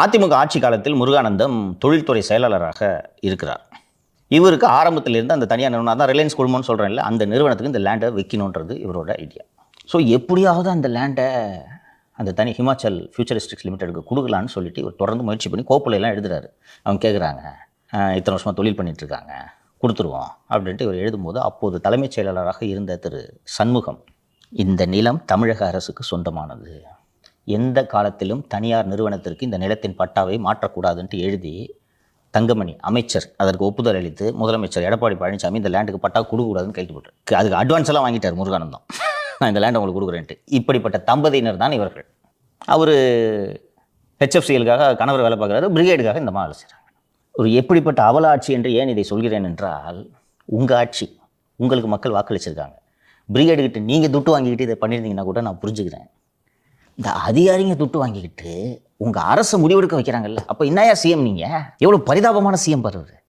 அதிமுக ஆட்சி காலத்தில் முருகானந்தம் தொழில்துறை செயலாளராக இருக்கிறார். இவருக்கு ஆரம்பத்திலிருந்து அந்த தனியார் நிறுவனம் தான் ரிலையன்ஸ் குழுமம்னு சொல்கிறேன்ல, அந்த நிறுவனத்துக்கு இந்த லேண்டை விற்கணுன்றது இவரோட ஐடியா. ஸோ எப்படியாவது அந்த லேண்டை அந்த தனி ஹிமாச்சல் ஃபியூச்சரிஸ்டிக்ஸ் லிமிடெடுக்கு கொடுக்கலான்னு சொல்லிட்டு இவர் தொடர்ந்து முயற்சி பண்ணி கோப்புலையெல்லாம் எழுதுறாரு. அவங்க கேட்குறாங்க, இத்தனை வருஷமாக தொழில் பண்ணிகிட்ருக்காங்க, கொடுத்துருவோம் அப்படின்ட்டு இவர் எழுதும்போது அப்போது தலைமைச் செயலாளராக இருந்த திரு சண்முகம், இந்த நிலம் தமிழக அரசுக்கு சொந்தமானது, எந்த காலத்திலும் தனியார் நிறுவனத்திற்கு இந்த நிலத்தின் பட்டாவை மாற்றக்கூடாதுன்ட்டு எழுதி தங்கமணி அமைச்சர் அதற்கு ஒப்புதல் அளித்து முதலமைச்சர் எடப்பாடி பழனிசாமி இந்த லேண்டுக்கு பட்டா கொடுக்கக்கூடாதுன்னு கைட்டு போட்டார். அதுக்கு அட்வான்ஸ் எல்லாம் வாங்கிட்டார் முருகானந்தம், நான் இந்த லேண்டை உங்களுக்கு கொடுக்குறேன்ட்டு. இப்படிப்பட்ட தம்பதியினர் தான் இவர்கள். அவர் ஹெச்எஃப்சிஎலுக்காக கணவர் வேலை பார்க்குறாரு, பிரிகேடுக்காக இந்த மாதிரி செய்கிறாங்க. ஒரு எப்படிப்பட்ட அவல ஆட்சி என்று ஏன் இதை சொல்கிறேன் என்றால், உங்கள் ஆட்சி, உங்களுக்கு மக்கள் வாக்களிச்சிருக்காங்க, பிரிகேடுக்கிட்ட நீங்கள் துட்டு வாங்கிக்கிட்டு இதை பண்ணியிருந்தீங்கன்னா கூட நான் புரிஞ்சுக்கிறேன். இந்த அதிகாரிங்க துட்டு வாங்கிக்கிட்டு உங்கள் அரசை முடிவெடுக்க வைக்கிறாங்கல்ல, அப்போ என்னையா சிஎம் நீங்கள்? எவ்வளோ பரிதாபமான சிஎம் பாரு.